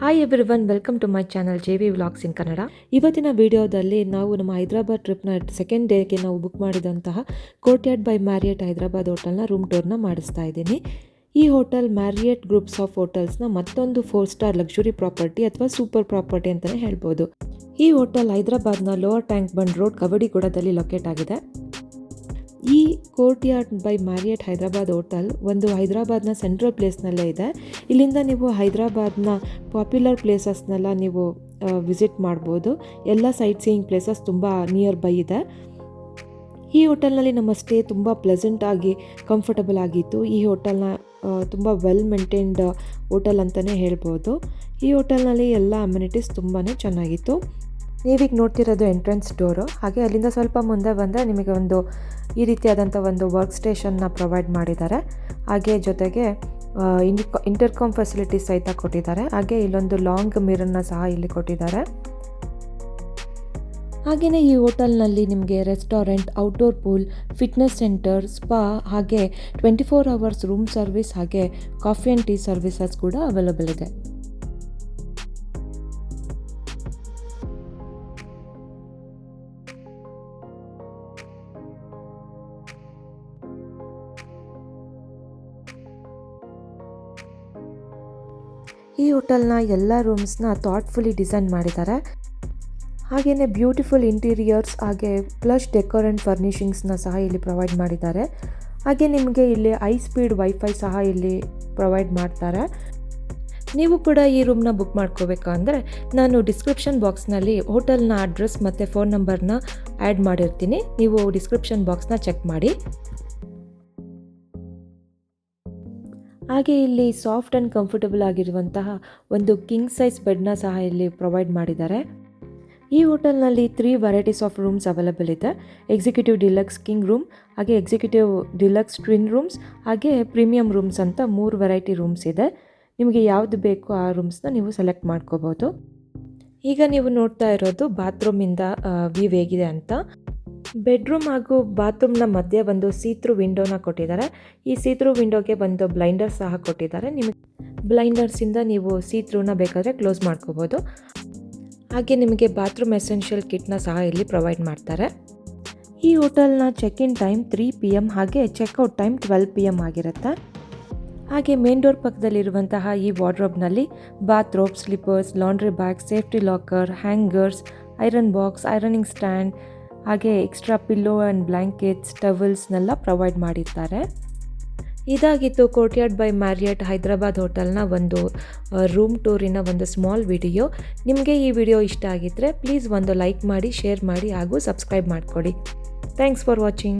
Hi everyone, welcome to my channel JV vlogs in Kannada. ಇವತ್ತಿನ ವಿಡಿಯೋದಲ್ಲಿ ನಾವು ನಮ್ಮ ಹೈದರಾಬಾದ್ ಟ್ರಿಪ್ನ ಸೆಕೆಂಡ್ ಡೇಗೆ ನಾವು ಬುಕ್ ಮಾಡಿದಂತಹ ಕೋರ್ಟ್ಯಾರ್ಡ್ ಬೈ ಮ್ಯಾರಿಯಟ್ ಹೈದರಾಬಾದ್ ಹೋಟೆಲ್ನ ರೂಮ್ ಟೂರ್ನ ಮಾಡಿಸ್ತಾ ಇದ್ದೀನಿ. ಈ ಹೋಟೆಲ್ ಮ್ಯಾರಿಯಟ್ ಗ್ರೂಪ್ಸ್ ಆಫ್ ಹೋಟೆಲ್ಸ್ನ ಮತ್ತೊಂದು 4 ಸ್ಟಾರ್ ಲಕ್ಸುರಿ ಪ್ರಾಪರ್ಟಿ ಅಥವಾ ಸೂಪರ್ ಪ್ರಾಪರ್ಟಿ ಅಂತಲೇ ಹೇಳ್ಬೋದು. ಈ ಹೋಟೆಲ್ ಹೈದರಾಬಾದ್ನ ಲೋವರ್ ಟ್ಯಾಂಕ್ ಬಂಡ್ ರೋಡ್ ಕವಡಿಗೂಡದಲ್ಲಿ ಲೊಕೇಟ್ ಆಗಿದೆ. ಈ ಕೋರ್ಟ್ಯಾರ್ಡ್ ಬೈ ಮ್ಯಾರಿಯಟ್ ಹೈದರಾಬಾದ್ ಹೋಟೆಲ್ ಒಂದು ಹೈದರಾಬಾದ್ನ ಸೆಂಟ್ರಲ್ ಪ್ಲೇಸ್ನಲ್ಲೇ ಇದೆ. ಇಲ್ಲಿಂದ ನೀವು ಹೈದರಾಬಾದ್ನ ಪಾಪ್ಯುಲರ್ ಪ್ಲೇಸಸ್ನೆಲ್ಲ ನೀವು ವಿಸಿಟ್ ಮಾಡ್ಬೋದು. ಎಲ್ಲ ಸೈಟ್ ಸೀಯಿಂಗ್ ಪ್ಲೇಸಸ್ ತುಂಬ ನಿಯರ್ ಬೈ ಇದೆ. ಈ ಹೋಟೆಲ್ನಲ್ಲಿ ನಮ್ಮ ಸ್ಟೇ ತುಂಬ ಪ್ಲೆಸೆಂಟ್ ಆಗಿ ಕಂಫರ್ಟಬಲ್ ಆಗಿತ್ತು. ಈ ಹೋಟೆಲ್ನ ತುಂಬ ವೆಲ್ ಮೇಂಟೈನ್ಡ್ ಹೋಟೆಲ್ ಅಂತಲೇ ಹೇಳ್ಬೋದು. ಈ ಹೋಟೆಲ್ನಲ್ಲಿ ಎಲ್ಲ ಅಮ್ಯುನಿಟೀಸ್ ತುಂಬಾ ಚೆನ್ನಾಗಿತ್ತು. ನೀವೀಗ ನೋಡ್ತಿರೋದು ಎಂಟ್ರೆನ್ಸ್ ಡೋರು. ಹಾಗೆ ಅಲ್ಲಿಂದ ಸ್ವಲ್ಪ ಮುಂದೆ ಬಂದರೆ ನಿಮಗೆ ಒಂದು ಈ ರೀತಿಯಾದಂಥ ಒಂದು ವರ್ಕ್ ಸ್ಟೇಷನ್ನ ಪ್ರೊವೈಡ್ ಮಾಡಿದ್ದಾರೆ. ಹಾಗೆ ಜೊತೆಗೆ ಇಂಟರ್ಕಾಮ್ ಫೆಸಿಲಿಟೀಸ್ ಸಹಿತ ಕೊಟ್ಟಿದ್ದಾರೆ. ಹಾಗೆ ಇಲ್ಲೊಂದು ಲಾಂಗ್ ಮಿರರ್ನ ಸಹ ಇಲ್ಲಿ ಕೊಟ್ಟಿದ್ದಾರೆ. ಹಾಗೆಯೇ ಈ ಹೋಟೆಲ್ನಲ್ಲಿ ನಿಮಗೆ restaurant, outdoor pool, fitness centre, spa ಹಾಗೆ 24 ಅವರ್ಸ್ ರೂಮ್ ಸರ್ವಿಸ್ ಹಾಗೆ ಕಾಫಿ ಆ್ಯಂಡ್ ಟೀ ಸರ್ವಿಸಸ್ ಕೂಡ ಅವೈಲಬಲ್ ಇದೆ. ಈ ಹೋಟೆಲ್ನ ಎಲ್ಲ ರೂಮ್ಸ್ನ ಥಾಟ್ಫುಲಿ ಡಿಸೈನ್ ಮಾಡಿದ್ದಾರೆ. ಹಾಗೆಯೇ ಬ್ಯೂಟಿಫುಲ್ ಇಂಟೀರಿಯರ್ಸ್ ಹಾಗೆ ಪ್ಲಸ್ ಡೆಕೋರ್ ಆ್ಯಂಡ್ ಫರ್ನಿಷಿಂಗ್ಸ್ನ ಸಹ ಇಲ್ಲಿ ಪ್ರೊವೈಡ್ ಮಾಡಿದ್ದಾರೆ. ಹಾಗೆ ನಿಮಗೆ ಇಲ್ಲಿ ಹೈ ಸ್ಪೀಡ್ ವೈಫೈ ಸಹ ಇಲ್ಲಿ ಪ್ರೊವೈಡ್ ಮಾಡ್ತಾರೆ. ನೀವು ಕೂಡ ಈ ರೂಮ್ನ ಬುಕ್ ಮಾಡ್ಕೋಬೇಕು ಅಂದರೆ ನಾನು ಡಿಸ್ಕ್ರಿಪ್ಷನ್ ಬಾಕ್ಸ್ನಲ್ಲಿ ಹೋಟೆಲ್ನ ಅಡ್ರೆಸ್ ಮತ್ತು ಫೋನ್ ನಂಬರ್ನ ಆ್ಯಡ್ ಮಾಡಿರ್ತೀನಿ. ನೀವು ಡಿಸ್ಕ್ರಿಪ್ಷನ್ ಬಾಕ್ಸ್ನ ಚೆಕ್ ಮಾಡಿ. ಹಾಗೆ ಇಲ್ಲಿ ಸಾಫ್ಟ್ ಆ್ಯಂಡ್ ಕಂಫರ್ಟಬಲ್ ಆಗಿರುವಂತಹ ಒಂದು ಕಿಂಗ್ ಸೈಜ್ ಬೆಡ್ನ ಸಹ ಇಲ್ಲಿ ಪ್ರೊವೈಡ್ ಮಾಡಿದ್ದಾರೆ. ಈ ಹೋಟೆಲ್ನಲ್ಲಿ 3 ವೆರೈಟೀಸ್ ಆಫ್ ರೂಮ್ಸ್ ಅವೈಲಬಲ್ ಇದೆ. ಎಕ್ಸಿಕ್ಯೂಟಿವ್ ಡಿಲಕ್ಸ್ ಕಿಂಗ್ ರೂಮ್, ಹಾಗೆ ಎಕ್ಸಿಕ್ಯೂಟಿವ್ ಡಿಲಕ್ಸ್ ಟ್ವಿನ್ ರೂಮ್ಸ್, ಹಾಗೆ ಪ್ರೀಮಿಯಂ ರೂಮ್ಸ್ ಅಂತ 3 ವೆರೈಟಿ ರೂಮ್ಸ್ ಇದೆ. ನಿಮಗೆ ಯಾವುದು ಬೇಕು ಆ ರೂಮ್ಸ್ನ ನೀವು ಸೆಲೆಕ್ಟ್ ಮಾಡ್ಕೋಬೋದು. ಈಗ ನೀವು ನೋಡ್ತಾ ಇರೋದು ಬಾತ್ರೂಮಿಂದ ವ್ಯೂ ಹೇಗಿದೆ ಅಂತ. ಬೆಡ್ರೂಮ್ ಹಾಗೂ ಬಾತ್ರೂಮ್ನ ಮಧ್ಯೆ ಒಂದು ಸೀತ್ರೂ ವಿಂಡೋನ ಕೊಟ್ಟಿದ್ದಾರೆ. ಈ ಸೀತ್ರೂ ವಿಂಡೋಗೆ ಒಂದು ಬ್ಲೈಂಡರ್ ಸಹ ಕೊಟ್ಟಿದ್ದಾರೆ. ನಿಮಗೆ ಬ್ಲೈಂಡರ್ಸಿಂದ ನೀವು ಸೀತ್ರೂನ ಬೇಕಾದರೆ ಕ್ಲೋಸ್ ಮಾಡ್ಕೋಬೋದು. ಹಾಗೆ ನಿಮಗೆ ಬಾತ್ರೂಮ್ ಎಸೆನ್ಷಿಯಲ್ ಕಿಟ್ನ ಸಹ ಇಲ್ಲಿ ಪ್ರೊವೈಡ್ ಮಾಡ್ತಾರೆ. ಈ ಹೋಟೆಲ್ನ ಚೆಕ್ ಇನ್ ಟೈಮ್ 3 PM ಹಾಗೆ ಚೆಕ್ಔಟ್ ಟೈಮ್ 12 PM ಆಗಿರುತ್ತೆ. ಹಾಗೆ ಮೇನ್ ಡೋರ್ ಪಕ್ಕದಲ್ಲಿರುವಂತಹ ಈ ವಾರ್ಡ್ರೋಬ್ನಲ್ಲಿ bathroom, slippers, laundry bag, safety locker, hangers, iron box, ironing stand ಹಾಗೆ ಎಕ್ಸ್ಟ್ರಾ ಪಿಲ್ಲೋ ಆ್ಯಂಡ್ ಬ್ಲ್ಯಾಂಕೆಟ್ಸ್, ಟವಲ್ಸ್ನೆಲ್ಲ ಪ್ರೊವೈಡ್ ಮಾಡಿರ್ತಾರೆ. ಇದಾಗಿತ್ತು ಕೋರ್ಟ್ಯಾರ್ಡ್ ಬೈ ಮ್ಯಾರಿಯಟ್ ಹೈದರಾಬಾದ್ ಹೋಟೆಲ್ನ ಒಂದು ರೂಮ್ ಟೂರಿನ ಒಂದು ಸ್ಮಾಲ್ ವಿಡಿಯೋ. ನಿಮಗೆ ಈ ವಿಡಿಯೋ ಇಷ್ಟ ಆಗಿದ್ದರೆ ಪ್ಲೀಸ್ ಒಂದು ಲೈಕ್ ಮಾಡಿ, ಶೇರ್ ಮಾಡಿ ಹಾಗೂ ಸಬ್ಸ್ಕ್ರೈಬ್ ಮಾಡಿಕೊಡಿ. Thanks for watching.